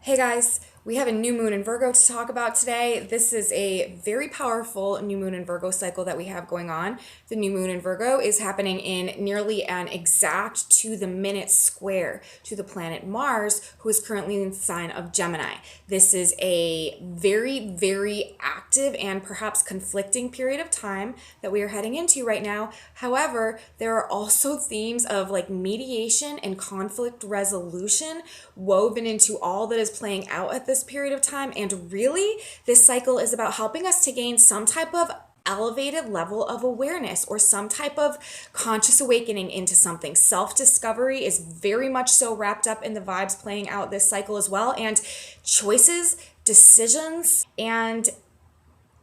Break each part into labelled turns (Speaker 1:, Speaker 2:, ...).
Speaker 1: Hey guys, we have a new moon in Virgo to talk about today. This is a very powerful new moon in Virgo cycle that we have going on. The new moon in Virgo is happening in nearly an exact to the minute square to the planet Mars, who is currently in the sign of Gemini. This is a very, very active and perhaps conflicting period of time that we are heading into right now. However, there are also themes of like mediation and conflict resolution woven into all that is playing out at this period of time. And really, this cycle is about helping us to gain some type of elevated level of awareness or some type of conscious awakening into something. Self-discovery is very much so wrapped up in the vibes playing out this cycle as well. And choices, decisions, and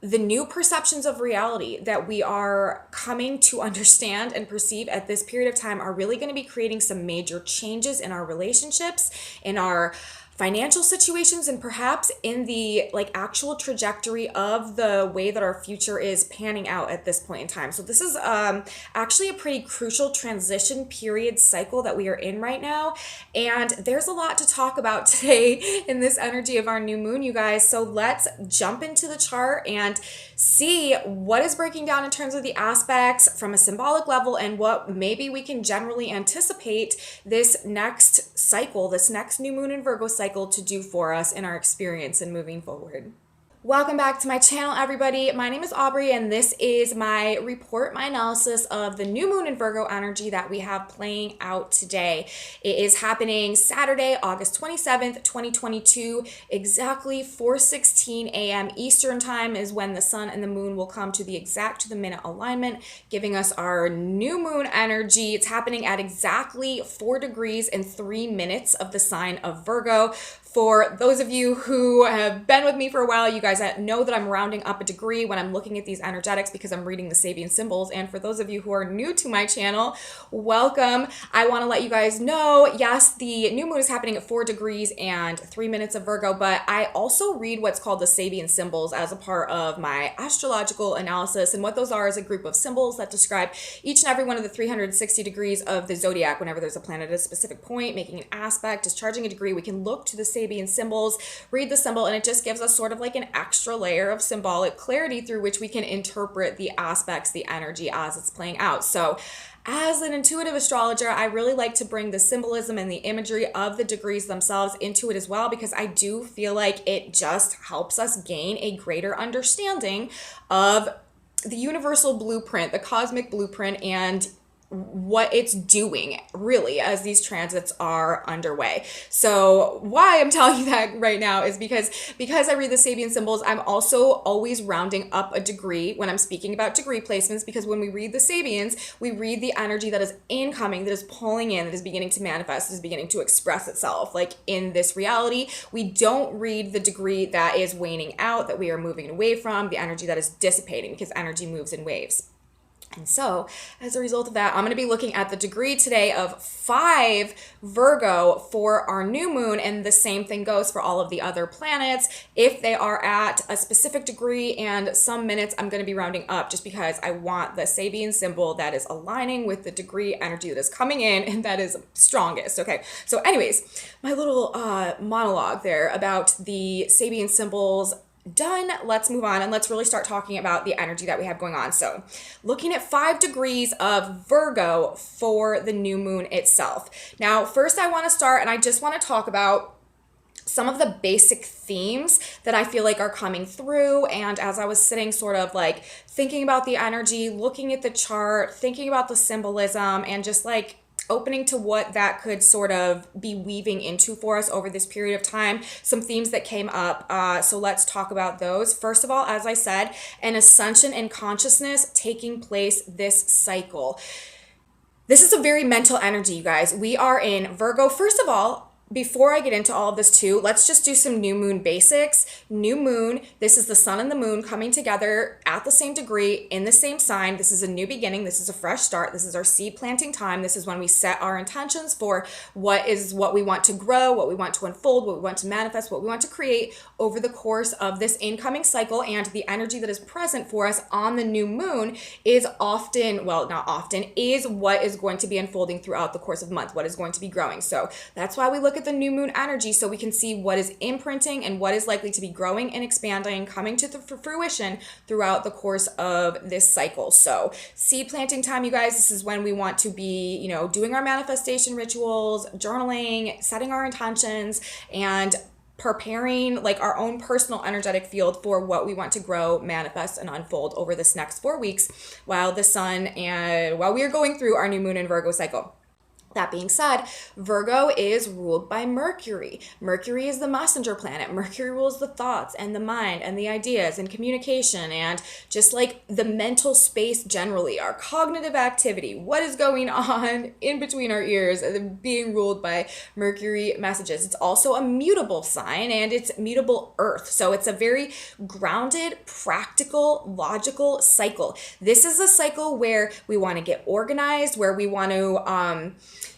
Speaker 1: the new perceptions of reality that we are coming to understand and perceive at this period of time are really going to be creating some major changes in our relationships, in our financial situations, and perhaps in the like actual trajectory of the way that our future is panning out at this point in time. So this is actually a pretty crucial transition period cycle that we are in right now, and there's a lot to talk about today in this energy of our new moon, you guys. So let's jump into the chart and see what is breaking down in terms of the aspects from a symbolic level and what maybe we can generally anticipate this next cycle, this next new moon in Virgo cycle to do for us in our experience and moving forward. Welcome back to my channel, everybody. My name is Aubrey, and this is my report, my analysis of the new moon in Virgo energy that we have playing out today. It is happening Saturday, August 27th, 2022, exactly 4:16 a.m. Eastern time is when the sun and the moon will come to the exact to the minute alignment, giving us our new moon energy. It's happening at exactly 4 degrees and 3 minutes of the sign of Virgo. For those of you who have been with me for a while, you guys know that I'm rounding up a degree when I'm looking at these energetics because I'm reading the Sabian Symbols. And for those of you who are new to my channel, welcome. I want to let you guys know, yes, the new moon is happening at 4 degrees and 3 minutes of Virgo, but I also read what's called the Sabian Symbols as a part of my astrological analysis. And what those are is a group of symbols that describe each and every one of the 360 degrees of the zodiac. Whenever there's a planet at a specific point, making an aspect, discharging a degree, we can look to the Sabian Symbols, read the symbol, and it just gives us sort of like an extra layer of symbolic clarity through which we can interpret the aspects, the energy as it's playing out. So as an intuitive astrologer, I really like to bring the symbolism and the imagery of the degrees themselves into it as well, because I do feel like it just helps us gain a greater understanding of the universal blueprint, the cosmic blueprint, and what it's doing really as these transits are underway. So why I'm telling you that right now is because I read the Sabian Symbols, I'm also always rounding up a degree when I'm speaking about degree placements, because when we read the Sabians, we read the energy that is incoming, that is pulling in, that is beginning to manifest, that is beginning to express itself like in this reality. We don't read the degree that is waning out, that we are moving away from, the energy that is dissipating, because energy moves in waves. And so, as a result of that, I'm going to be looking at the degree today of 5 Virgo for our new moon, and the same thing goes for all of the other planets. If they are at a specific degree and some minutes, I'm going to be rounding up just because I want the Sabian symbol that is aligning with the degree energy that is coming in and that is strongest. Okay, so anyways, my little monologue there about the Sabian symbols done. Let's move on and let's really start talking about the energy that we have going on. So looking at 5 degrees of Virgo for the new moon itself. Now, first I want to start, and I just want to talk about some of the basic themes that I feel like are coming through. And as I was sitting sort of like thinking about the energy, looking at the chart, thinking about the symbolism, and just like opening to what that could sort of be weaving into for us over this period of time, some themes that came up. So let's talk about those. First of all, as I said, an ascension in consciousness taking place this cycle. This is a very mental energy, you guys. We are in Virgo. First of all, before I get into all of this too, let's just do some new moon basics. New moon, this is the sun and the moon coming together at the same degree in the same sign. This is a new beginning. This is a fresh start. This is our seed planting time. This is when we set our intentions for what we want to grow, what we want to unfold, what we want to manifest, what we want to create over the course of this incoming cycle. And the energy that is present for us on the new moon is often, well, not often, is what is going to be unfolding throughout the course of the month, what is going to be growing. So that's why we look at the new moon energy so we can see what is imprinting and what is likely to be growing and expanding, coming to fruition throughout the course of this cycle. So seed planting time, you guys, this is when we want to be, you know, doing our manifestation rituals, journaling, setting our intentions, and preparing like our own personal energetic field for what we want to grow, manifest, and unfold over this next 4 weeks while the sun and while we are going through our new moon and Virgo cycle. That being said, Virgo is ruled by Mercury. Mercury is the messenger planet. Mercury rules the thoughts and the mind and the ideas and communication and just like the mental space generally, our cognitive activity, what is going on in between our ears, being ruled by Mercury messages. It's also a mutable sign and it's mutable earth. So it's a very grounded, practical, logical cycle. This is a cycle where we want to get organized, where we want to,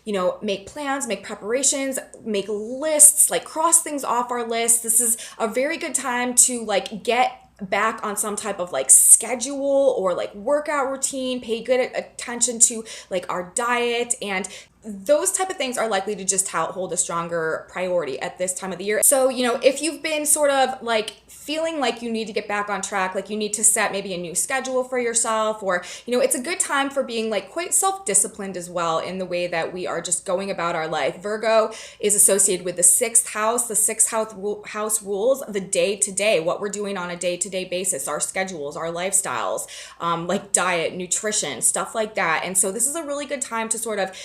Speaker 1: you know, make plans, make preparations, make lists, like cross things off our list. This is a very good time to like get back on some type of like schedule or like workout routine, pay good attention to like our diet, and those type of things are likely to just hold a stronger priority at this time of the year. So, you know, if you've been sort of like feeling like you need to get back on track, like you need to set maybe a new schedule for yourself, or, you know, it's a good time for being like quite self-disciplined as well in the way that we are just going about our life. Virgo is associated with the sixth house. The sixth house rules the day to day, what we're doing on a day-to-day basis, our schedules, our lifestyles, like diet, nutrition, stuff like that. And so this is a really good time to sort of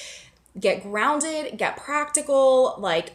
Speaker 1: get grounded, get practical, like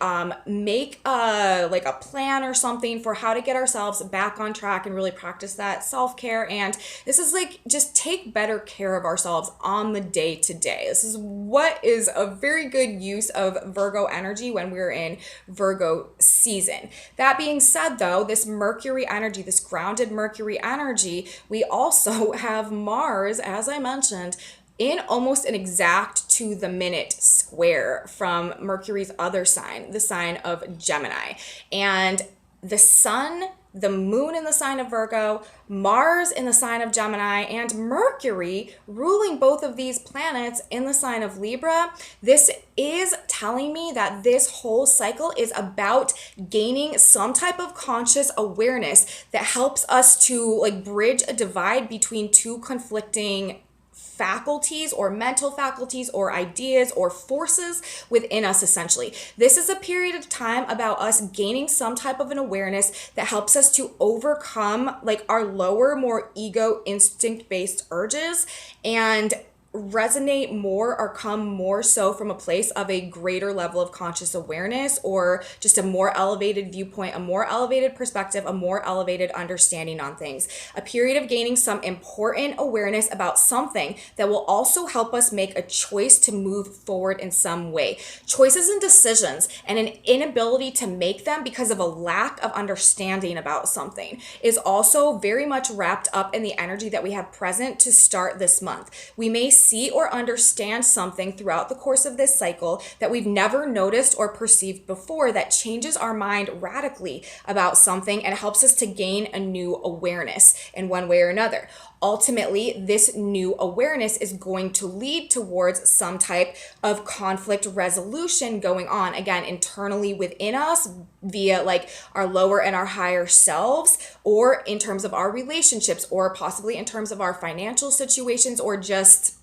Speaker 1: make a plan or something for how to get ourselves back on track and really practice that self-care. And this is like just take better care of ourselves on the day to day. This is what is a very good use of Virgo energy when we're in Virgo season. That being said though, this Mercury energy, this grounded Mercury energy, we also have Mars, as I mentioned, in almost an exact to the minute square from Mercury's other sign, the sign of Gemini. And the sun, the moon in the sign of Virgo, Mars in the sign of Gemini, and Mercury ruling both of these planets in the sign of Libra. This is telling me that this whole cycle is about gaining some type of conscious awareness that helps us to like bridge a divide between two conflicting faculties or mental faculties or ideas or forces within us essentially. This is a period of time about us gaining some type of an awareness that helps us to overcome like our lower, more ego instinct-based urges and resonate more or come more so from a place of a greater level of conscious awareness or just a more elevated viewpoint, a more elevated perspective, a more elevated understanding on things. A period of gaining some important awareness about something that will also help us make a choice to move forward in some way. Choices and decisions and an inability to make them because of a lack of understanding about something is also very much wrapped up in the energy that we have present to start this month. We may see or understand something throughout the course of this cycle that we've never noticed or perceived before that changes our mind radically about something and helps us to gain a new awareness in one way or another. Ultimately, this new awareness is going to lead towards some type of conflict resolution going on, again, internally within us via like our lower and our higher selves, or in terms of our relationships, or possibly in terms of our financial situations, or just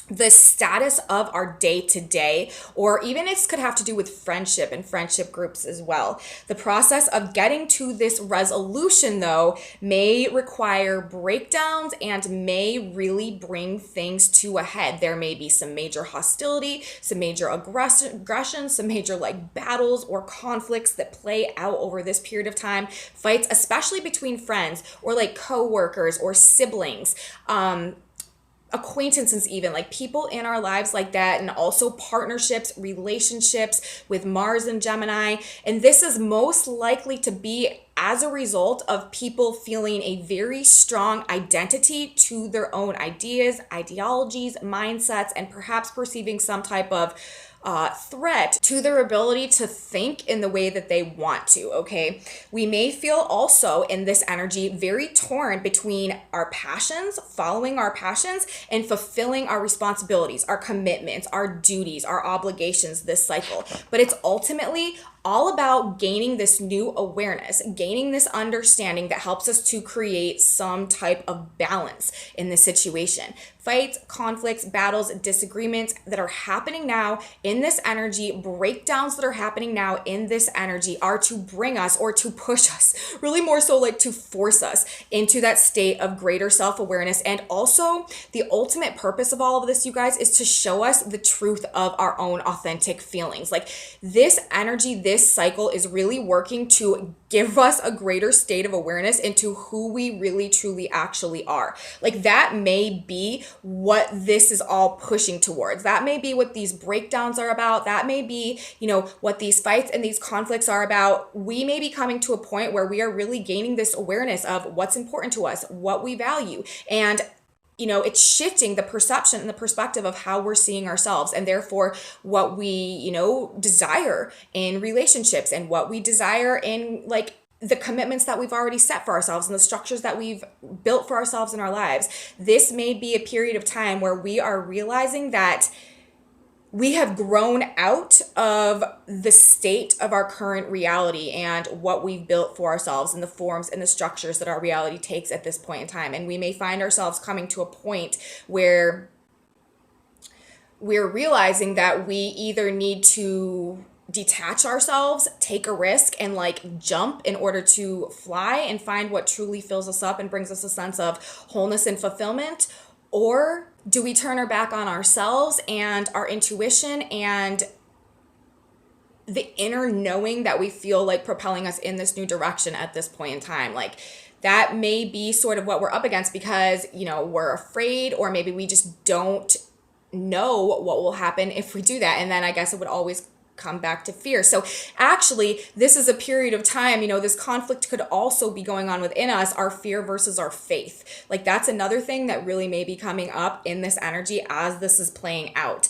Speaker 1: the status of our day-to-day, or even it could have to do with friendship and friendship groups as well. The process of getting to this resolution, though, may require breakdowns and may really bring things to a head. There may be some major hostility, some major aggression, some major like battles or conflicts that play out over this period of time. Fights, especially between friends or like co-workers or siblings, acquaintances, even like people in our lives like that, and also partnerships, relationships with Mars and Gemini. And this is most likely to be as a result of people feeling a very strong identity to their own ideas, ideologies, mindsets, and perhaps perceiving some type of threat to their ability to think in the way that they want to, okay? We may feel also in this energy very torn between our passions, following our passions, and fulfilling our responsibilities, our commitments, our duties, our obligations this cycle. But it's ultimately all about gaining this new awareness, gaining this understanding that helps us to create some type of balance in the situation. Fights, conflicts, battles, disagreements that are happening now in this energy, breakdowns that are happening now in this energy are to bring us or to push us, really more so like to force us into that state of greater self-awareness. And also the ultimate purpose of all of this, you guys, is to show us the truth of our own authentic feelings. Like this energy, this cycle is really working to give us a greater state of awareness into who we really truly actually are. Like that may be what this is all pushing towards. That may be what these breakdowns are about. That may be, what these fights and these conflicts are about. We may be coming to a point where we are really gaining this awareness of what's important to us, what we value, and it's shifting the perception and the perspective of how we're seeing ourselves, and therefore what we, desire in relationships and what we desire in like the commitments that we've already set for ourselves and the structures that we've built for ourselves in our lives. This may be a period of time where we are realizing that we have grown out of the state of our current reality and what we've built for ourselves and the forms and the structures that our reality takes at this point in time. And we may find ourselves coming to a point where we're realizing that we either need to detach ourselves, take a risk, and like jump in order to fly and find what truly fills us up and brings us a sense of wholeness and fulfillment. Or do we turn our back on ourselves and our intuition and the inner knowing that we feel like propelling us in this new direction at this point in time? Like that may be sort of what we're up against because, we're afraid, or maybe we just don't know what will happen if we do that. And then I guess it would always come back to fear. So actually, this is a period of time, this conflict could also be going on within us, our fear versus our faith. Like that's another thing that really may be coming up in this energy as this is playing out.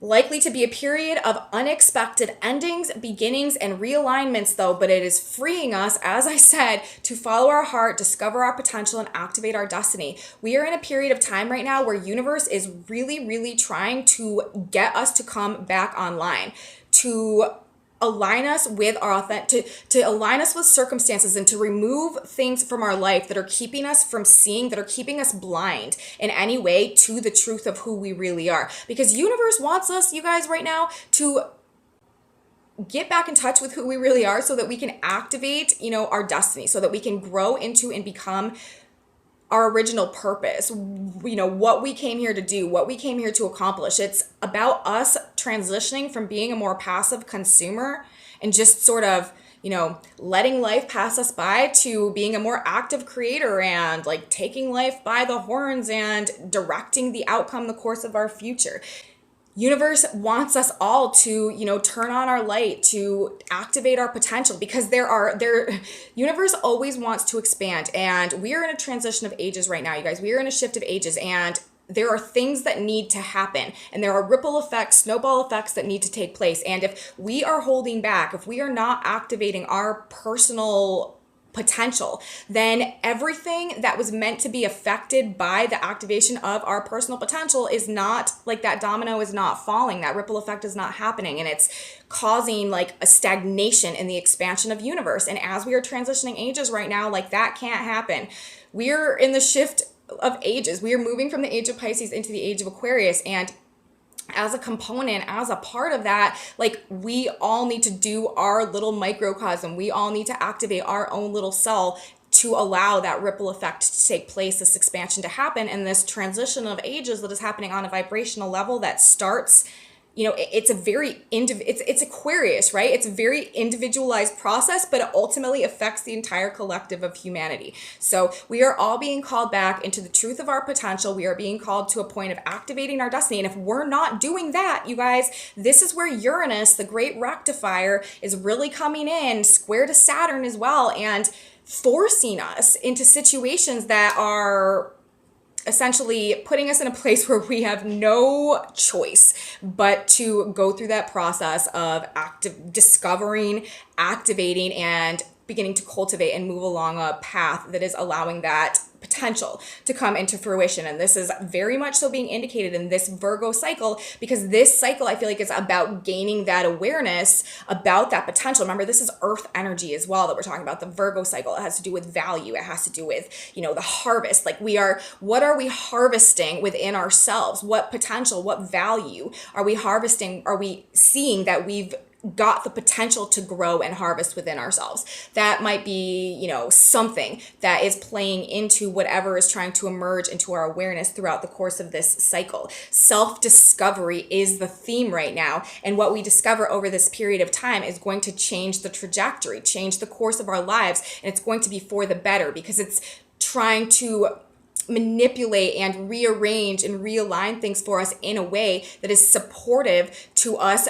Speaker 1: Likely to be a period of unexpected endings, beginnings, and realignments though, but it is freeing us, as I said, to follow our heart, discover our potential, and activate our destiny. We are in a period of time right now where universe is really, really trying to get us to come back online, to align us with our to align us with circumstances and to remove things from our life that are keeping us from seeing, that are keeping us blind in any way to the truth of who we really are. Because universe wants us, you guys, right now to get back in touch with who we really are so that we can activate, our destiny, so that we can grow into and become our original purpose, what we came here to do, what we came here to accomplish. It's about us transitioning from being a more passive consumer and just sort of, letting life pass us by to being a more active creator and like taking life by the horns and directing the outcome, the course of our future. Universe wants us all to, turn on our light, to activate our potential, because universe always wants to expand. And we are in a transition of ages right now, you guys. We are in a shift of ages, and there are things that need to happen, and there are ripple effects, snowball effects that need to take place. And if we are holding back, if we are not activating our personal potential, then everything that was meant to be affected by the activation of our personal potential is not, like that domino is not falling, that ripple effect is not happening, and it's causing like a stagnation in the expansion of universe. And as we are transitioning ages right now, like that can't happen. We're in the shift of ages. We are moving from the age of Pisces into the age of Aquarius, and as a component, as a part of that, like we all need to do our little microcosm. We all need to activate our own little cell to allow that ripple effect to take place, this expansion to happen, and this transition of ages that is happening on a vibrational level that starts, it's a very it's Aquarius, right? It's a very individualized process, but it ultimately affects the entire collective of humanity. So we are all being called back into the truth of our potential. We are being called to a point of activating our destiny. And if we're not doing that, you guys, this is where Uranus, the great rectifier, is really coming in square to Saturn as well, and forcing us into situations that are essentially putting us in a place where we have no choice but to go through that process of discovering, activating, and beginning to cultivate and move along a path that is allowing that potential to come into fruition. And this is very much so being indicated in this Virgo cycle, because this cycle, I feel like, is about gaining that awareness about that potential. Remember, this is earth energy as well that we're talking about. The Virgo cycle, it has to do with value. It has to do with, the harvest. Like, what are we harvesting within ourselves? What potential, what value are we harvesting? Are we seeing that we've got the potential to grow and harvest within ourselves? That might be, something that is playing into whatever is trying to emerge into our awareness throughout the course of this cycle. Self-discovery is the theme right now. And what we discover over this period of time is going to change the trajectory, change the course of our lives. And it's going to be for the better, because it's trying to manipulate and rearrange and realign things for us in a way that is supportive to us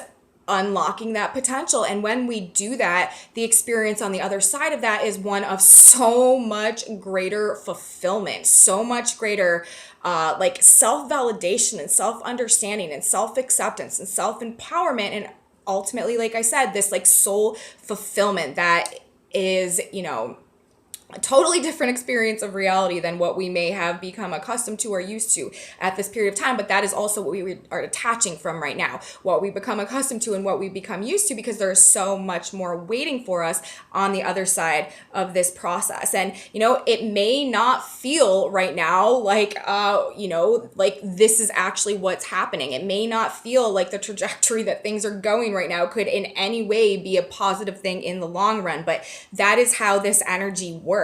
Speaker 1: unlocking that potential. And when we do that, the experience on the other side of that is one of so much greater fulfillment, so much greater self-validation and self-understanding and self-acceptance and self-empowerment, and ultimately, like I said, this soul fulfillment that is, a totally different experience of reality than what we may have become accustomed to or used to at this period of time. But that is also what we are detaching from right now, what we become accustomed to and what we become used to, because there is so much more waiting for us on the other side of this process. And, it may not feel right now like this is actually what's happening. It may not feel like the trajectory that things are going right now could in any way be a positive thing in the long run, but that is how this energy works.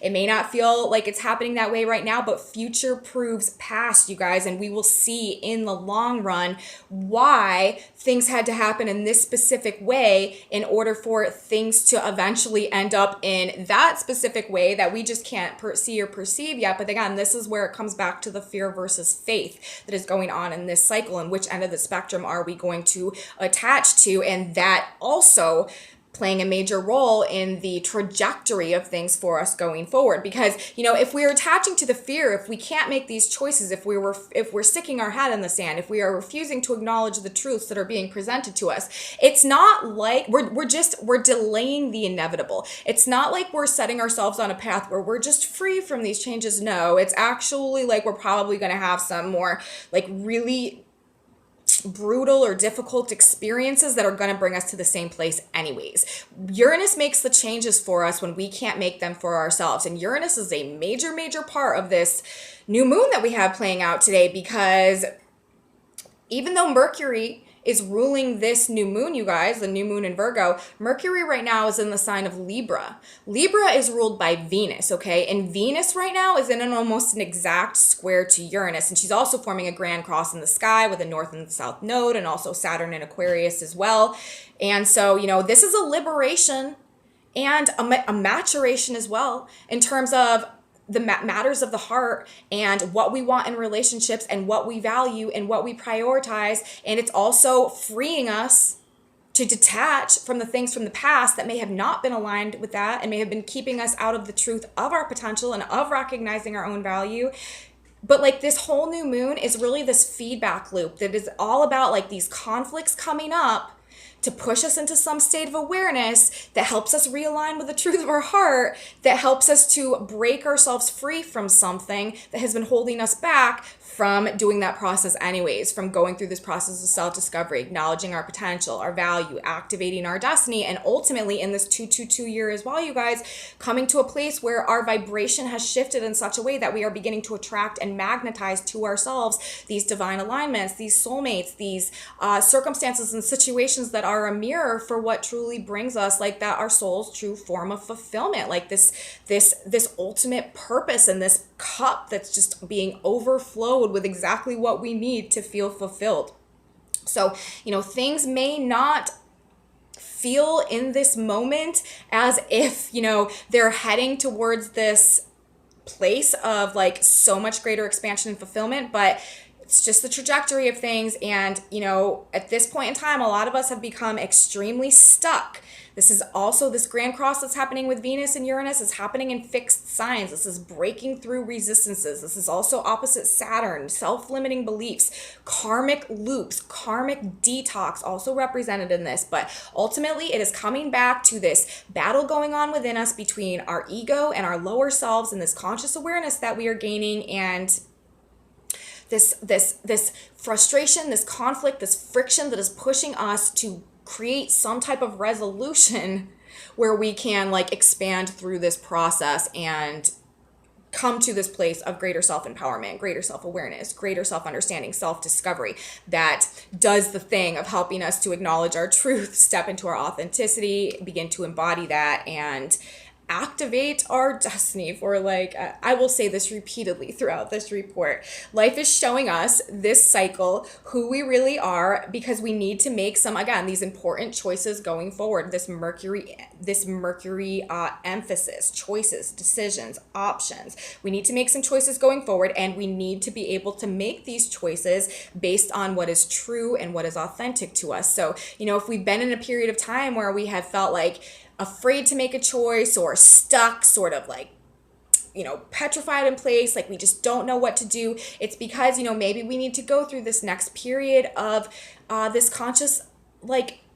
Speaker 1: It may not feel like it's happening that way right now, but future proves past, you guys, and we will see in the long run why things had to happen in this specific way in order for things to eventually end up in that specific way that we just can't see or perceive yet. But again, this is where it comes back to the fear versus faith that is going on in this cycle, and which end of the spectrum are we going to attach to, and that also playing a major role in the trajectory of things for us going forward. Because, if we're attaching to the fear, if we can't make these choices, if we're sticking our head in the sand, if we are refusing to acknowledge the truths that are being presented to us, it's not like we're delaying the inevitable. It's not like we're setting ourselves on a path where we're just free from these changes. No, it's actually like we're probably going to have some more really brutal or difficult experiences that are going to bring us to the same place anyways. Uranus makes the changes for us when we can't make them for ourselves. And Uranus is a major part of this new moon that we have playing out today, because even though Mercury is ruling this new moon, you guys, the new moon in Virgo, Mercury right now is in the sign of Libra. Libra is ruled by Venus, okay? And Venus right now is in almost an exact square to Uranus. And she's also forming a grand cross in the sky with a north and south node, and also Saturn in Aquarius as well. And so, this is a liberation and a maturation as well in terms of the matters of the heart and what we want in relationships and what we value and what we prioritize. And it's also freeing us to detach from the things from the past that may have not been aligned with that and may have been keeping us out of the truth of our potential and of recognizing our own value. But this whole new moon is really this feedback loop that is all about these conflicts coming up to push us into some state of awareness that helps us realign with the truth of our heart, that helps us to break ourselves free from something that has been holding us back from doing that process anyways, from going through this process of self-discovery, acknowledging our potential, our value, activating our destiny, and ultimately in this 222 year as well, you guys, coming to a place where our vibration has shifted in such a way that we are beginning to attract and magnetize to ourselves these divine alignments, these soulmates, these circumstances and situations that are a mirror for what truly brings us that our soul's true form of fulfillment, this ultimate purpose and this cup that's just being overflowed with exactly what we need to feel fulfilled. So, things may not feel in this moment as if, they're heading towards this place of so much greater expansion and fulfillment, but it's just the trajectory of things. And, at this point in time, a lot of us have become extremely stuck. This is also this grand cross that's happening with Venus and Uranus is happening in fixed signs. This is breaking through resistances. This is also opposite Saturn, self-limiting beliefs, karmic loops, karmic detox also represented in this. But ultimately, it is coming back to this battle going on within us between our ego and our lower selves and this conscious awareness that we are gaining, and this frustration, this conflict, this friction that is pushing us to create some type of resolution where we can expand through this process and come to this place of greater self-empowerment, greater self-awareness, greater self-understanding, self-discovery that does the thing of helping us to acknowledge our truth, step into our authenticity, begin to embody that, and activate our destiny for I will say this repeatedly throughout this report. Life is showing us this cycle who we really are, because we need to make some, again, these important choices going forward. This Mercury emphasis, choices, decisions, options. We need to make some choices going forward, and we need to be able to make these choices based on what is true and what is authentic to us. So, if we've been in a period of time where we have felt afraid to make a choice or stuck, sort of petrified in place, we just don't know what to do, it's because, maybe we need to go through this next period of this conscious,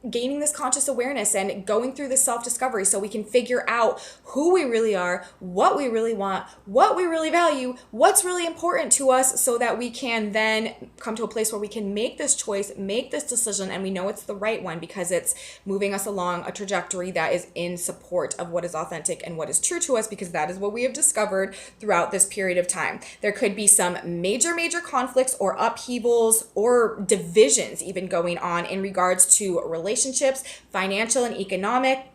Speaker 1: gaining this conscious awareness and going through this self-discovery so we can figure out who we really are, what we really want, what we really value, what's really important to us, so that we can then come to a place where we can make this choice, make this decision, and we know it's the right one because it's moving us along a trajectory that is in support of what is authentic and what is true to us, because that is what we have discovered throughout this period of time. There could be some major conflicts or upheavals or divisions even going on in regards to relationships, financial and economic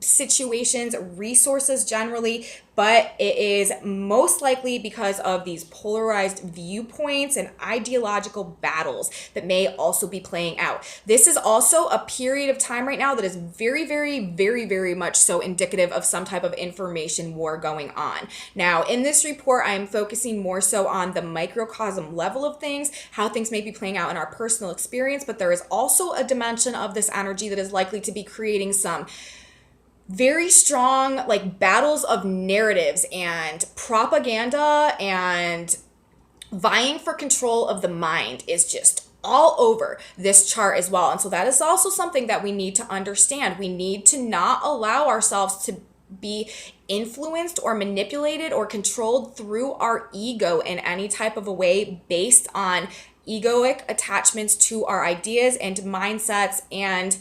Speaker 1: situations, resources generally, but it is most likely because of these polarized viewpoints and ideological battles that may also be playing out. This is also a period of time right now that is very, very, very, very much so indicative of some type of information war going on. Now, in this report, I am focusing more so on the microcosm level of things, how things may be playing out in our personal experience, but there is also a dimension of this energy that is likely to be creating some very strong battles of narratives and propaganda, and vying for control of the mind is just all over this chart as well. And so that is also something that we need to understand. We need to not allow ourselves to be influenced or manipulated or controlled through our ego in any type of a way based on egoic attachments to our ideas and mindsets. And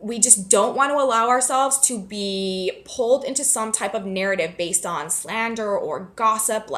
Speaker 1: we just don't want to allow ourselves to be pulled into some type of narrative based on slander or gossip,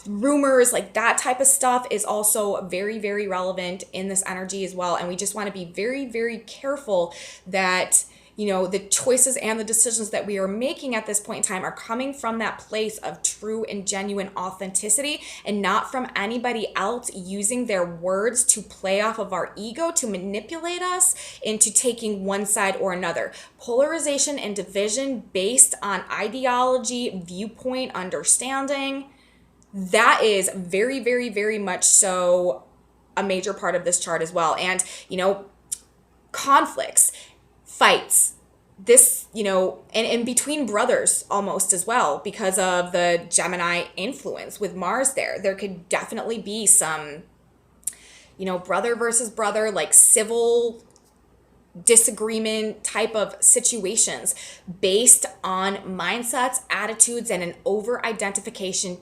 Speaker 1: rumors, that type of stuff is also very, very relevant in this energy as well. And we just want to be very, very careful that the choices and the decisions that we are making at this point in time are coming from that place of true and genuine authenticity, and not from anybody else using their words to play off of our ego to manipulate us into taking one side or another. Polarization and division based on ideology, viewpoint, understanding, that is very, very, very much so a major part of this chart as well. And, conflicts, fights, this, and between brothers almost as well, because of the Gemini influence with Mars there could definitely be some, brother versus brother, civil disagreement type of situations based on mindsets, attitudes, and an over-identification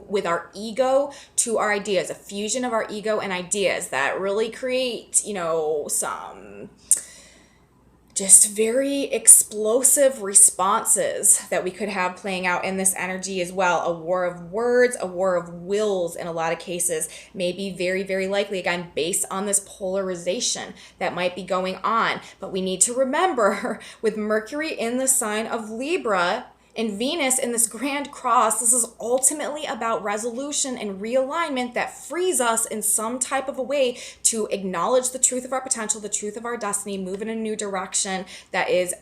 Speaker 1: with our ego to our ideas, a fusion of our ego and ideas that really create, some just very explosive responses that we could have playing out in this energy as well. A war of words, a war of wills in a lot of cases may be very, very likely, again, based on this polarization that might be going on. But we need to remember, with Mercury in the sign of Libra and Venus in this grand cross, this is ultimately about resolution and realignment that frees us in some type of a way to acknowledge the truth of our potential, the truth of our destiny, move in a new direction that is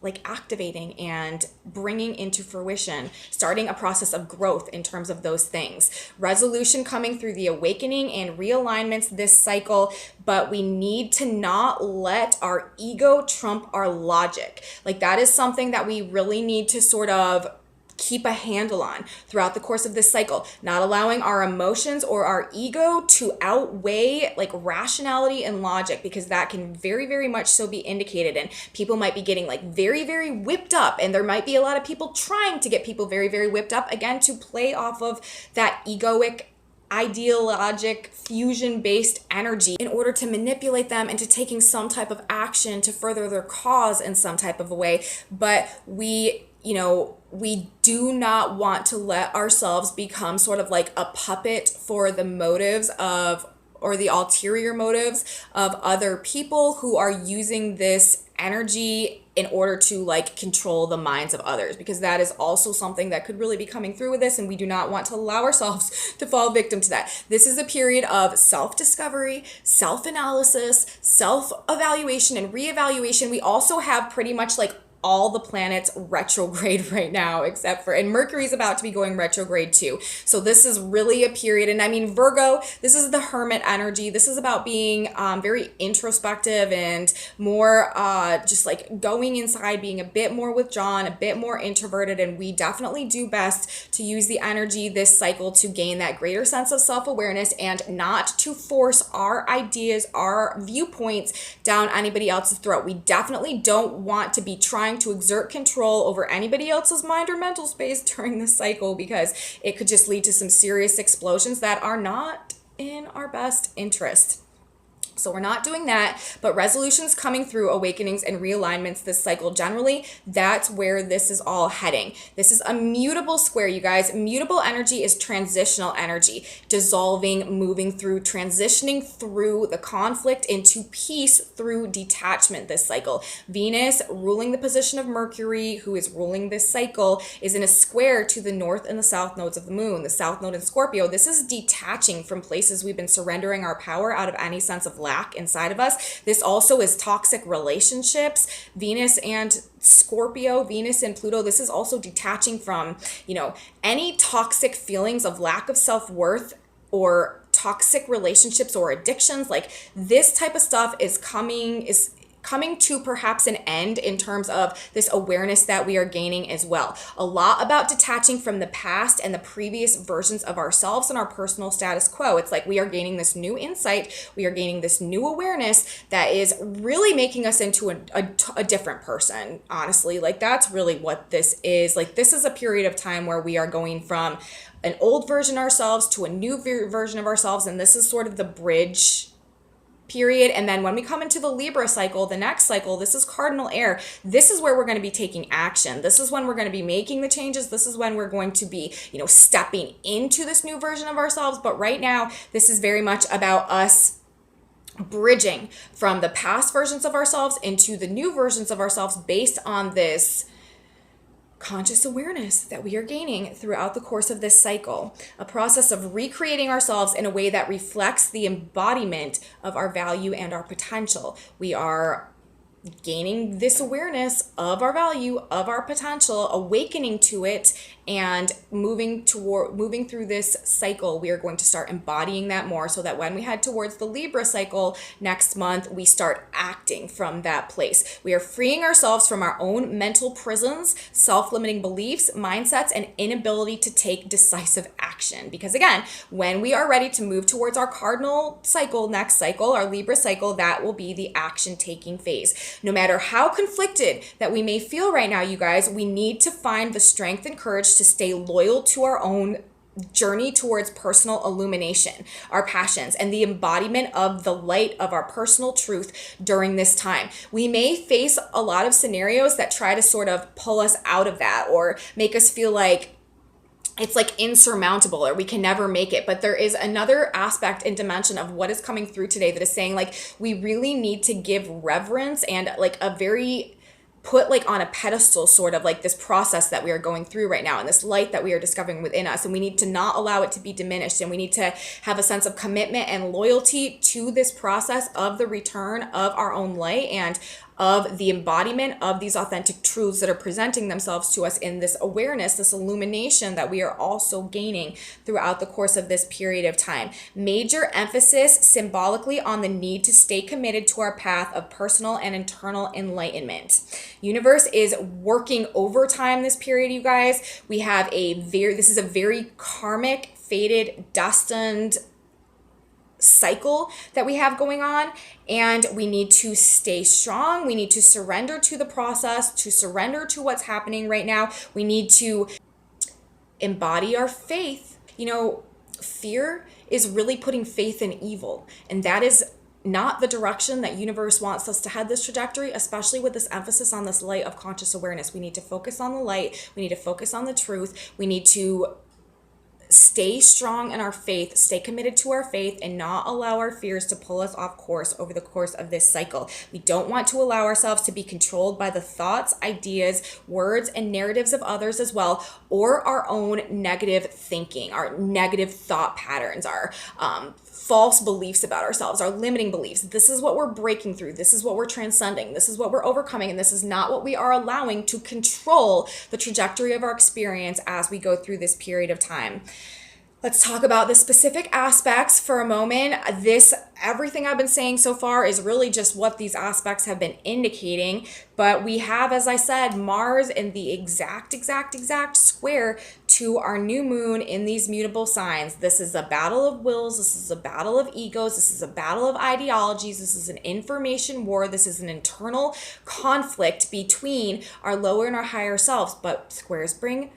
Speaker 1: like activating and bringing into fruition, starting a process of growth in terms of those things. Resolution coming through the awakening and realignments this cycle, but we need to not let our ego trump our logic. Like that is something that we really need to sort of keep a handle on throughout the course of this cycle, not allowing our emotions or our ego to outweigh like rationality and logic, because that can very, very much so be indicated. And people might be getting like very, very whipped up, and there might be a lot of people trying to get people very, very whipped up, again, to play off of that egoic ideologic fusion-based energy in order to manipulate them into taking some type of action to further their cause in some type of a way. But we do not want to let ourselves become sort of like a puppet for the motives of, or the ulterior motives of other people who are using this energy in order to like control the minds of others, because that is also something that could really be coming through with this, and we do not want to allow ourselves to fall victim to that. This is a period of self-discovery, self-analysis, self-evaluation, and reevaluation. We also have pretty much like all the planets retrograde right now, except for, and Mercury's about to be going retrograde too. So this is really a period. And I mean, Virgo, this is the hermit energy. This is about being very introspective and more just like going inside, being a bit more withdrawn, a bit more introverted. And we definitely do best to use the energy this cycle to gain that greater sense of self-awareness and not to force our ideas, our viewpoints down anybody else's throat. We definitely don't want to be trying to exert control over anybody else's mind or mental space during this cycle, because it could just lead to some serious explosions that are not in our best interest. So we're not doing that, but resolutions coming through, awakenings and realignments this cycle generally, that's where this is all heading. This is a mutable square, you guys. Mutable energy is transitional energy, dissolving, moving through, transitioning through the conflict into peace through detachment this cycle. Venus, ruling the position of Mercury, who is ruling this cycle, is in a square to the north and the south nodes of the moon. The south node in Scorpio, this is detaching from places we've been surrendering our power out of any sense of lack inside of us. This also is toxic relationships. Venus and Scorpio, Venus and Pluto, this is also detaching from, any toxic feelings of lack of self-worth or toxic relationships or addictions. Like this type of stuff is coming to perhaps an end in terms of this awareness that we are gaining as well. A lot about detaching from the past and the previous versions of ourselves and our personal status quo. It's like we are gaining this new insight, we are gaining this new awareness that is really making us into a different person, honestly. Like that's really what this is. Like this is a period of time where we are going from an old version of ourselves to a new version of ourselves, and this is sort of the bridge period. And then when we come into the Libra cycle, the next cycle, this is cardinal air. This is where we're going to be taking action. This is when we're going to be making the changes. This is when we're going to be, stepping into this new version of ourselves. But right now, this is very much about us bridging from the past versions of ourselves into the new versions of ourselves based on this conscious awareness that we are gaining throughout the course of this cycle, a process of recreating ourselves in a way that reflects the embodiment of our value and our potential. We are gaining this awareness of our value, of our potential, awakening to it, and moving through this cycle. We are going to start embodying that more, so that when we head towards the Libra cycle next month, we start acting from that place. We are freeing ourselves from our own mental prisons, self-limiting beliefs, mindsets, and inability to take decisive action. Because again, when we are ready to move towards our cardinal cycle, next cycle, our Libra cycle, that will be the action-taking phase. No matter how conflicted that we may feel right now, you guys, we need to find the strength and courage to stay loyal to our own journey towards personal illumination, our passions, and the embodiment of the light of our personal truth during this time. We may face a lot of scenarios that try to sort of pull us out of that or make us feel like it's like insurmountable or we can never make it. But there is another aspect and dimension of what is coming through today that is saying like we really need to give reverence and like a very put like on a pedestal sort of like this process that we are going through right now and this light that we are discovering within us, and we need to not allow it to be diminished, and we need to have a sense of commitment and loyalty to this process of the return of our own light and of the embodiment of these authentic truths that are presenting themselves to us in this awareness, this illumination that we are also gaining throughout the course of this period of time. Major emphasis symbolically on the need to stay committed to our path of personal and internal enlightenment. Universe is working overtime this period, you guys. We have this is a very karmic, fated, destined cycle that we have going on, and we need to stay strong. We need to surrender to the process, to surrender to what's happening right now. We need to embody our faith. You know, fear is really putting faith in evil, and that is not the direction that universe wants us to head this trajectory, especially with this emphasis on this light of conscious awareness. We need to focus on the light. We need to focus on the truth. We need to stay strong in our faith, stay committed to our faith, and not allow our fears to pull us off course over the course of this cycle. We don't want to allow ourselves to be controlled by the thoughts, ideas, words, and narratives of others as well, or our own negative thinking, our negative thought patterns, our false beliefs about ourselves, our limiting beliefs. This is what we're breaking through. This is what we're transcending. This is what we're overcoming. And this is not what we are allowing to control the trajectory of our experience as we go through this period of time. Let's talk about the specific aspects for a moment. Everything I've been saying so far is really just what these aspects have been indicating. But we have, as I said, Mars in the exact square to our new moon in these mutable signs. This is a battle of wills. This is a battle of egos. This is a battle of ideologies. This is an information war. This is an internal conflict between our lower and our higher selves. But squares bring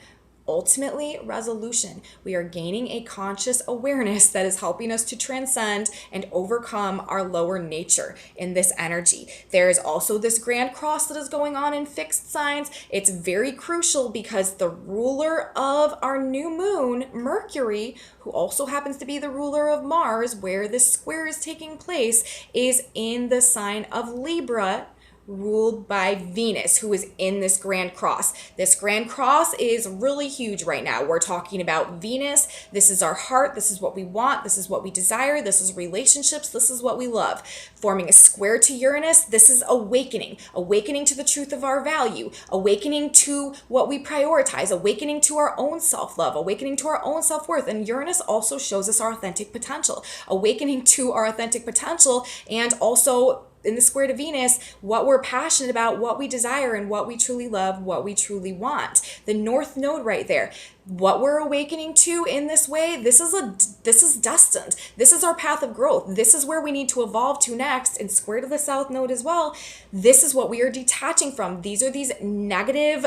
Speaker 1: ultimately resolution. We are gaining a conscious awareness that is helping us to transcend and overcome our lower nature in this energy. There is also this grand cross that is going on in fixed signs. It's very crucial because the ruler of our new moon, Mercury, who also happens to be the ruler of Mars, where this square is taking place, is in the sign of Libra, ruled by Venus, who is in this grand cross. This grand cross is really huge right now. We're talking about Venus. This is our heart. This is what we want. This is what we desire. This is relationships. This is what we love. Forming a square to Uranus, this is awakening. Awakening to the truth of our value. Awakening to what we prioritize. Awakening to our own self-love. Awakening to our own self-worth. And Uranus also shows us our authentic potential. Awakening to our authentic potential, and also in the square to Venus, what we're passionate about, what we desire, and what we truly love, what we truly want. The North Node right there. What we're awakening to in this way, this is destined. This is our path of growth. This is where we need to evolve to next. And square to the South Node as well, this is what we are detaching from. These are these negative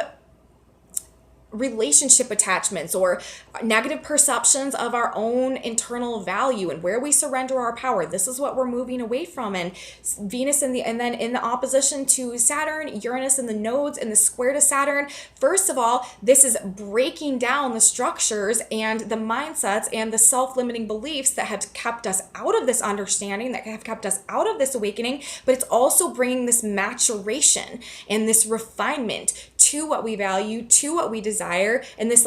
Speaker 1: relationship attachments or negative perceptions of our own internal value and where we surrender our power. This is what we're moving away from. And Venus and then in the opposition to Saturn, Uranus and the nodes and the square to Saturn. First of all, this is breaking down the structures and the mindsets and the self-limiting beliefs that have kept us out of this understanding, that have kept us out of this awakening, but it's also bringing this maturation and this refinement to what we value, to what we desire, and this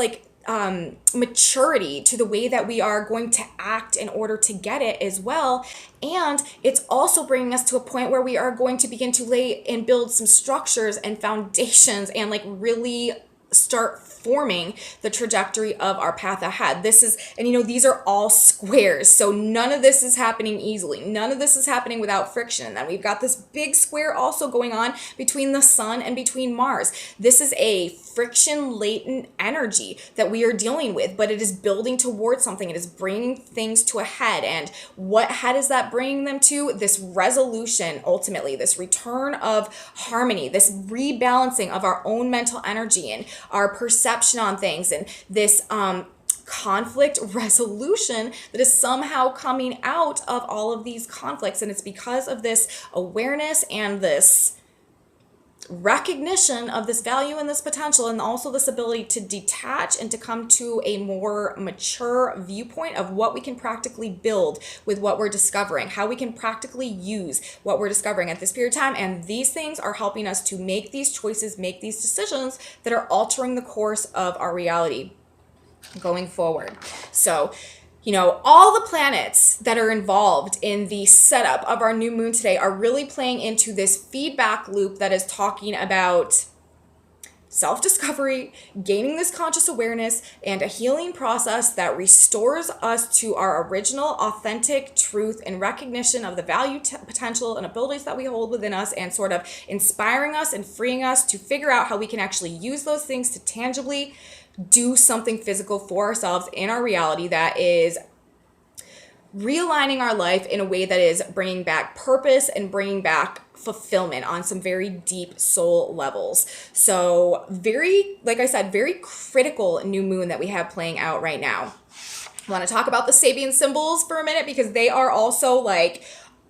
Speaker 1: maturity to the way that we are going to act in order to get it as well. And it's also bringing us to a point where we are going to begin to lay and build some structures and foundations and really start forming the trajectory of our path ahead. These are all squares. So none of this is happening easily. None of this is happening without friction. And then we've got this big square also going on between the sun and between Mars. This is a friction latent energy that we are dealing with, but it is building towards something. It is bringing things to a head. And what head is that bringing them to? This resolution, ultimately, this return of harmony, this rebalancing of our own mental energy and our perception on things, and this conflict resolution that is somehow coming out of all of these conflicts. And it's because of this awareness and this recognition of this value and this potential, and also this ability to detach and to come to a more mature viewpoint of what we can practically build with what we're discovering, how we can practically use what we're discovering at this period of time. And these things are helping us to make these choices, make these decisions that are altering the course of our reality going forward. So all the planets that are involved in the setup of our new moon today are really playing into this feedback loop that is talking about self-discovery, gaining this conscious awareness, and a healing process that restores us to our original, authentic truth and recognition of the value, potential, and abilities that we hold within us, and sort of inspiring us and freeing us to figure out how we can actually use those things to tangibly do something physical for ourselves in our reality that is realigning our life in a way that is bringing back purpose and bringing back fulfillment on some very deep soul levels. So like I said, very critical new moon that we have playing out right now. I want to talk about the Sabian symbols for a minute because they are also like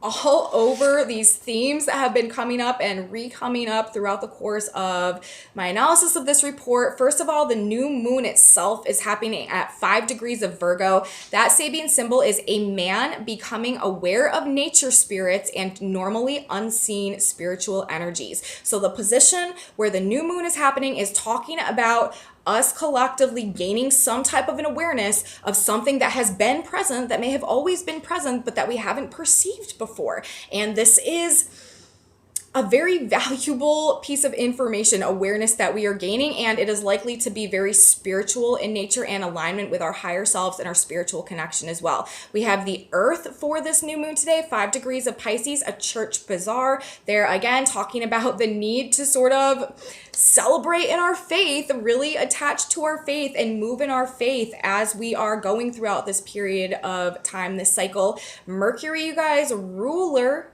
Speaker 1: all over these themes that have been coming up and re-coming up throughout the course of my analysis of this report. First of all, the new moon itself is happening at 5 degrees of Virgo. That Sabian symbol is a man becoming aware of nature spirits and normally unseen spiritual energies. So the position where the new moon is happening is talking about us collectively gaining some type of an awareness of something that has been present, that may have always been present, but that we haven't perceived before. And this is a very valuable piece of information, awareness that we are gaining, and it is likely to be very spiritual in nature and alignment with our higher selves and our spiritual connection as well. We have the earth for this new moon today, 5 degrees of Pisces, a church bazaar. They're again talking about the need to sort of celebrate in our faith, really attach to our faith and move in our faith as we are going throughout this period of time, this cycle. Mercury, you guys, ruler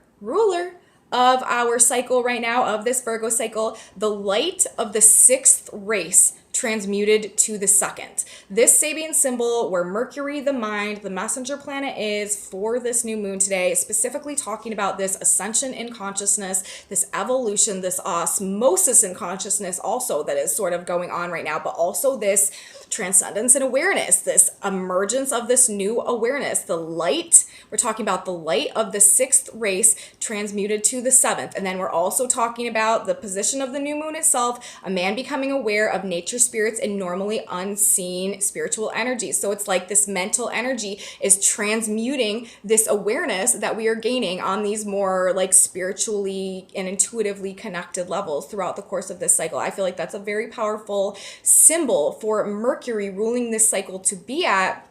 Speaker 1: of our cycle right now, of this Virgo cycle, the light of the 6th race transmuted to the 2nd. This Sabian symbol where Mercury, the mind, the messenger planet is for this new moon today, specifically talking about this ascension in consciousness, this evolution, this osmosis in consciousness also that is sort of going on right now, but also this transcendence and awareness, this emergence of this new awareness, the light. We're talking about the light of the 6th race transmuted to the 7th. And then we're also talking about the position of the new moon itself, a man becoming aware of nature spirits and normally unseen spiritual energies. So it's like this mental energy is transmuting this awareness that we are gaining on these more like spiritually and intuitively connected levels throughout the course of this cycle. I feel like that's a very powerful symbol for Mercury ruling this cycle to be at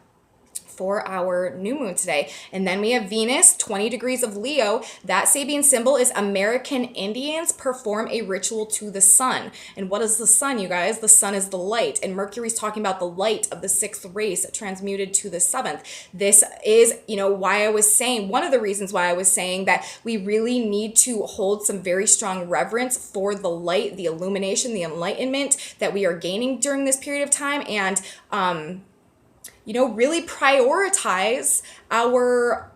Speaker 1: for our new moon today. And then we have Venus, 20 degrees of Leo. That Sabian symbol is American Indians perform a ritual to the sun. And what is the sun, you guys? The sun is the light. And Mercury's talking about the light of the 6th race transmuted to the 7th. This is, why I was saying, one of the reasons why I was saying that we really need to hold some very strong reverence for the light, the illumination, the enlightenment that we are gaining during this period of time. And, really prioritize our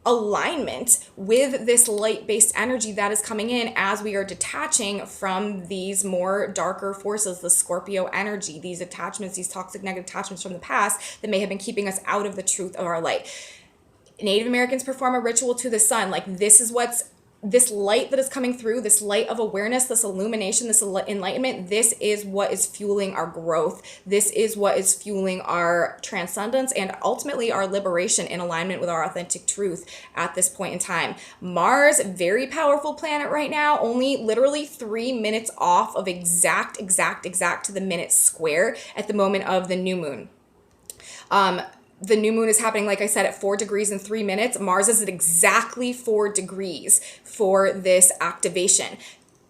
Speaker 1: alignment with this light-based energy that is coming in as we are detaching from these more darker forces, the Scorpio energy, these attachments, these toxic negative attachments from the past that may have been keeping us out of the truth of our light. Native Americans perform a ritual to the sun. Like this light that is coming through, this light of awareness, this illumination, this enlightenment, this is what is fueling our growth. This is what is fueling our transcendence and ultimately our liberation in alignment with our authentic truth at this point in time. Mars, very powerful planet right now, only literally 3 minutes off of exact to the minute square at the moment of the new moon. The new moon is happening, like I said, at 4 degrees and 3 minutes. Mars is at exactly 4 degrees for this activation.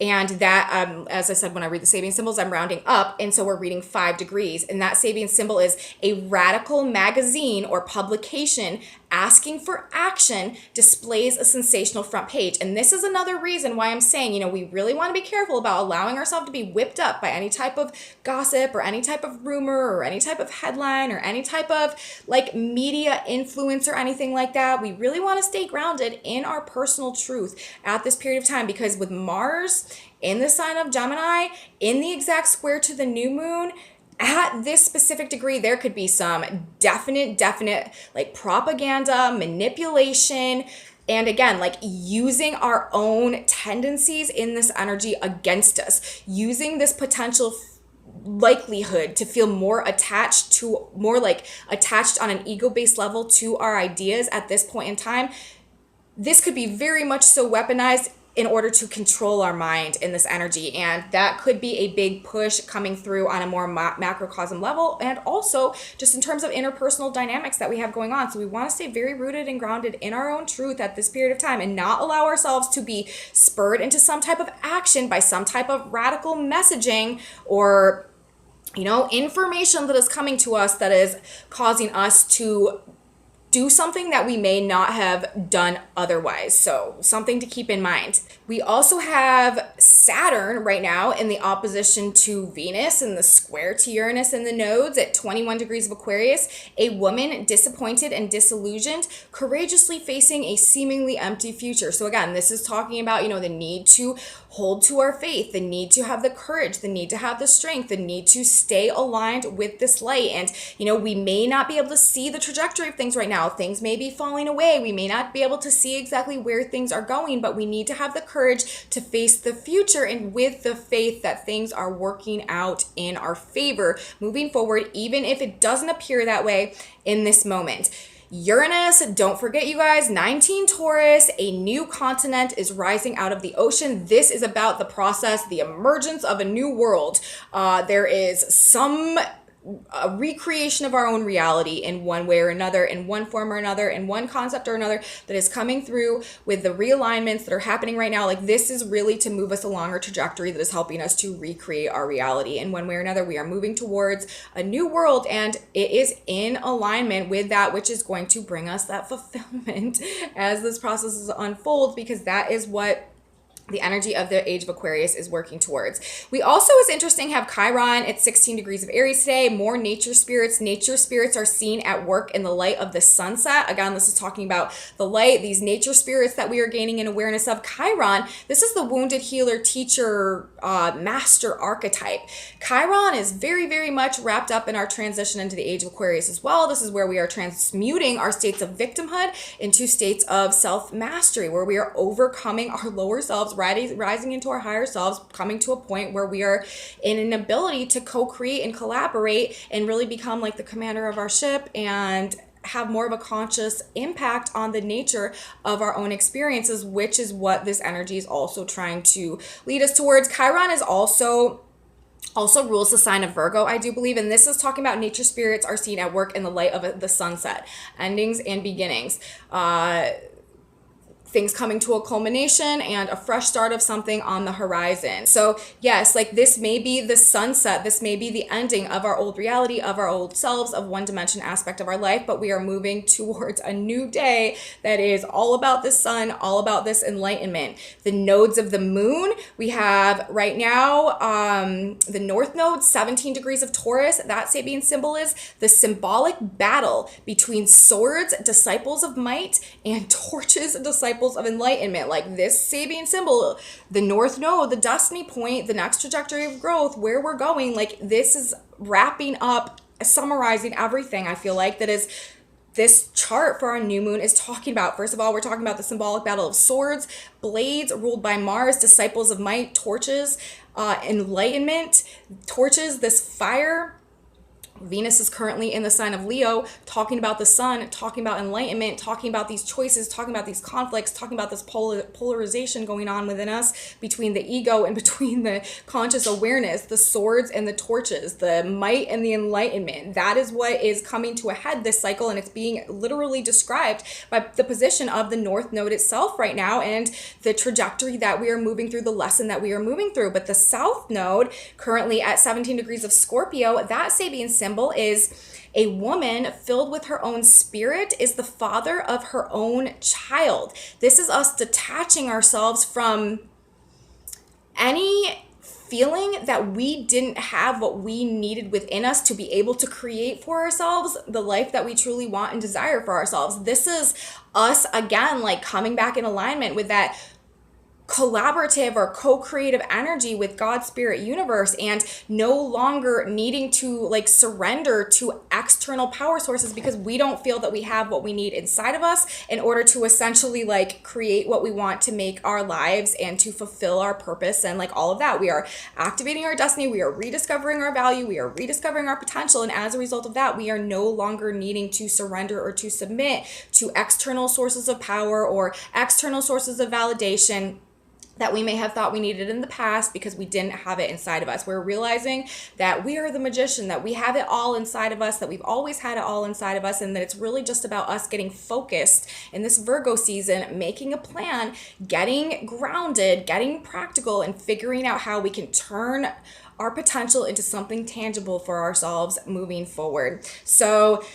Speaker 1: And that, as I said, when I read the Sabian symbols, I'm rounding up. And so we're reading 5 degrees. And that Sabian symbol is a radical magazine or publication asking for action displays a sensational front page. And this is another reason why I'm saying, we really want to be careful about allowing ourselves to be whipped up by any type of gossip or any type of rumor or any type of headline or any type of like media influence or anything like that. We really want to stay grounded in our personal truth at this period of time, because with Mars in the sign of Gemini, in the exact square to the new moon, at this specific degree, there could be some definite like propaganda, manipulation, and again, like using our own tendencies in this energy against us, using this potential likelihood to feel more attached on an ego-based level to our ideas at this point in time. This could be very much so weaponized in order to control our mind in this energy, and that could be a big push coming through on a more macrocosm level, and also just in terms of interpersonal dynamics that we have going on. So we want to stay very rooted and grounded in our own truth at this period of time, and not allow ourselves to be spurred into some type of action by some type of radical messaging or information that is coming to us that is causing us to do something that we may not have done otherwise. So something to keep in mind. We also have Saturn right now in the opposition to Venus and the square to Uranus in the nodes at 21 degrees of Aquarius. A woman disappointed and disillusioned, courageously facing a seemingly empty future. So again, this is talking about, the need to hold to our faith, the need to have the courage, the need to have the strength, the need to stay aligned with this light. And, we may not be able to see the trajectory of things right now. Things may be falling away. We may not be able to see exactly where things are going, but we need to have the courage to face the future, and with the faith that things are working out in our favor moving forward, even if it doesn't appear that way in this moment. Uranus, don't forget you guys, 19 Taurus, a new continent is rising out of the ocean. This is about the process, the emergence of a new world. There is some recreation of our own reality in one way or another, in one form or another, in one concept or another, that is coming through with the realignments that are happening right now. Like, this is really to move us along our trajectory that is helping us to recreate our reality in one way or another. We are moving towards a new world, and it is in alignment with that which is going to bring us that fulfillment as this process unfolds, because that is what the energy of the age of Aquarius is working towards. We also, is interesting, have Chiron at 16 degrees of Aries today. More nature spirits. Nature spirits are seen at work in the light of the sunset. Again, this is talking about the light, these nature spirits that we are gaining an awareness of. Chiron, this is the wounded healer, teacher, master archetype. Chiron is very, very much wrapped up in our transition into the age of Aquarius as well. This is where we are transmuting our states of victimhood into states of self-mastery, where we are overcoming our lower selves, rising into our higher selves, coming to a point where we are in an ability to co-create and collaborate and really become like the commander of our ship and have more of a conscious impact on the nature of our own experiences, which is what this energy is also trying to lead us towards. Chiron is also rules the sign of Virgo, I do believe, and this is talking about nature spirits are seen at work in the light of the sunset, endings and beginnings. Things coming to a culmination and a fresh start of something on the horizon. So yes, like, this may be the sunset, this may be the ending of our old reality, of our old selves, of one dimension aspect of our life, but we are moving towards a new day that is all about the sun, all about this enlightenment. The nodes of the moon, we have right now the north node, 17 degrees of Taurus. That Sabian symbol is the symbolic battle between swords, disciples of might, and torches, disciples of enlightenment. Like, this Sabian symbol, the north node, the destiny point, the next trajectory of growth, where we're going, like, this is wrapping up, summarizing everything, I feel like, that is this chart for our new moon is talking about. First of all, we're talking about the symbolic battle of swords, blades ruled by Mars, disciples of might, torches, enlightenment, torches, this fire. Venus is currently in the sign of Leo, talking about the sun, talking about enlightenment, talking about these choices, talking about these conflicts, talking about this polarization going on within us between the ego and between the conscious awareness, the swords and the torches, the might and the enlightenment. That is what is coming to a head this cycle, and it's being literally described by the position of the north node itself right now and the trajectory that we are moving through, the lesson that we are moving through. But the south node, currently at 17 degrees of Scorpio, that Sabian symbol is a woman filled with her own spirit, is the father of her own child. This is us detaching ourselves from any feeling that we didn't have what we needed within us to be able to create for ourselves the life that we truly want and desire for ourselves. This is us, again, like, coming back in alignment with that collaborative or co-creative energy with God's spirit universe, and no longer needing to like surrender to external power sources because we don't feel that we have what we need inside of us in order to essentially like create what we want to make our lives and to fulfill our purpose and like all of that. We are activating our destiny, we are rediscovering our value, we are rediscovering our potential, and as a result of that, we are no longer needing to surrender or to submit to external sources of power or external sources of validation that we may have thought we needed in the past because we didn't have it inside of us. We're realizing that we are the magician, that we have it all inside of us, that we've always had it all inside of us, and that it's really just about us getting focused in this Virgo season, making a plan, getting grounded, getting practical, and figuring out how we can turn our potential into something tangible for ourselves moving forward. So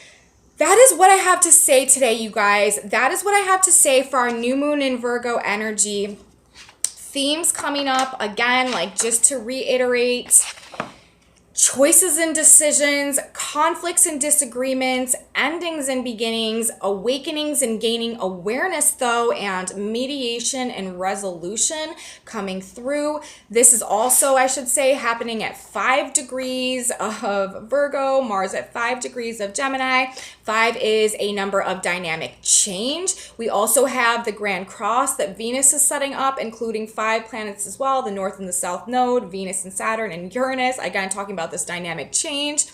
Speaker 1: that is what I have to say today, you guys. That is what I have to say for our new moon in Virgo energy. Themes coming up again, like just to reiterate: choices and decisions, conflicts and disagreements, endings and beginnings, awakenings and gaining awareness though, and mediation and resolution coming through. This is also, I should say, happening at 5 degrees of Virgo, Mars at 5 degrees of Gemini. 5 is a number of dynamic change. We also have the Grand Cross that Venus is setting up, including 5 planets as well, the North and the South Node, Venus and Saturn and Uranus. Again, talking about this dynamic change.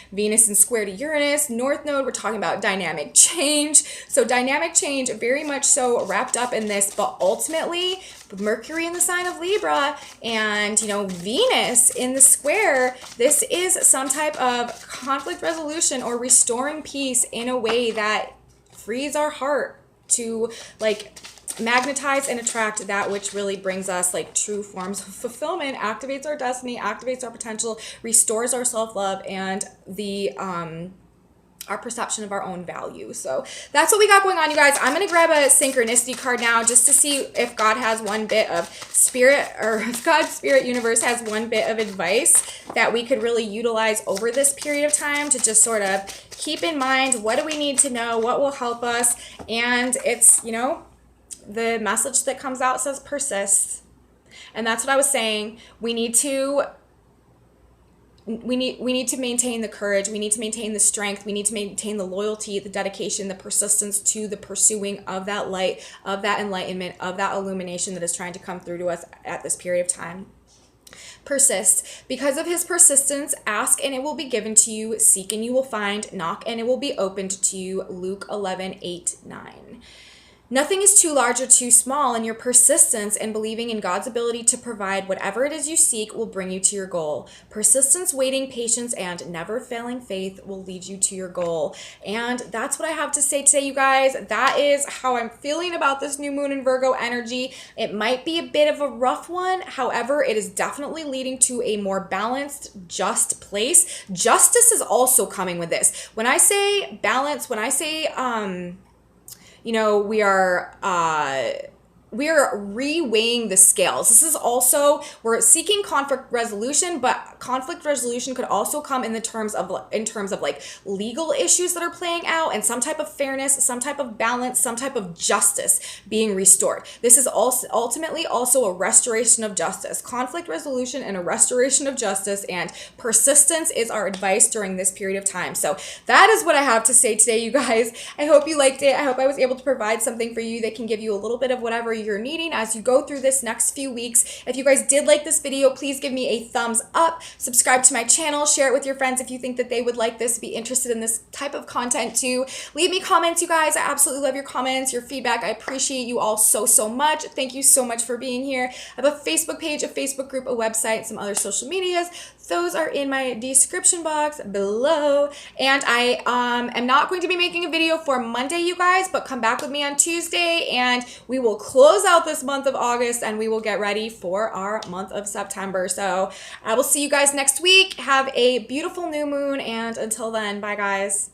Speaker 1: Venus in square to Uranus, North Node, we're talking about dynamic change. So dynamic change, very much so wrapped up in this, but ultimately with Mercury in the sign of Libra and, you know, Venus in the square, this is some type of conflict resolution or restoring peace in a way that frees our heart to like magnetize and attract that which really brings us like true forms of fulfillment, activates our destiny, activates our potential, restores our self-love and the our perception of our own value. So that's what we got going on, you guys. I'm gonna grab a synchronicity card now just to see if God has one bit of spirit, or if God's spirit universe has one bit of advice that we could really utilize over this period of time to just sort of keep in mind, what do we need to know, what will help us. And it's, you know, the message that comes out says persist. And that's what I was saying. We need to maintain the courage. We need to maintain the strength. We need to maintain the loyalty, the dedication, the persistence to the pursuing of that light, of that enlightenment, of that illumination that is trying to come through to us at this period of time. Persist. Because of his persistence, ask and it will be given to you. Seek and you will find. Knock and it will be opened to you. Luke 11:8-9. Nothing is too large or too small, and your persistence and believing in God's ability to provide whatever it is you seek will bring you to your goal. Persistence, waiting, patience, and never failing faith will lead you to your goal. And that's what I have to say today, you guys. That is how I'm feeling about this new moon in Virgo energy. It might be a bit of a rough one. However, it is definitely leading to a more balanced, just place. Justice is also coming with this. When I say balance, when I say, you know, we are reweighing the scales. This is also, we're seeking conflict resolution, but conflict resolution could also come in terms of like legal issues that are playing out and some type of fairness, some type of balance, some type of justice being restored. This is also ultimately also a restoration of justice, conflict resolution and a restoration of justice, and persistence is our advice during this period of time. So that is what I have to say today, you guys. I hope you liked it. I hope I was able to provide something for you that can give you a little bit of whatever you're needing as you go through this next few weeks. If you guys did like this video, please give me a thumbs up, subscribe to my channel, share it with your friends if you think that they would like this, be interested in this type of content too. Leave me comments, you guys. I absolutely love your comments, your feedback. I appreciate you all so much. Thank you so much for being here. I have a Facebook page, a Facebook group, a website, some other social medias. Those are in my description box below. And I am not going to be making a video for Monday, you guys, but come back with me on Tuesday and we will close out this month of August and we will get ready for our month of September. So I will see you guys next week. Have a beautiful new moon, and until then, bye guys.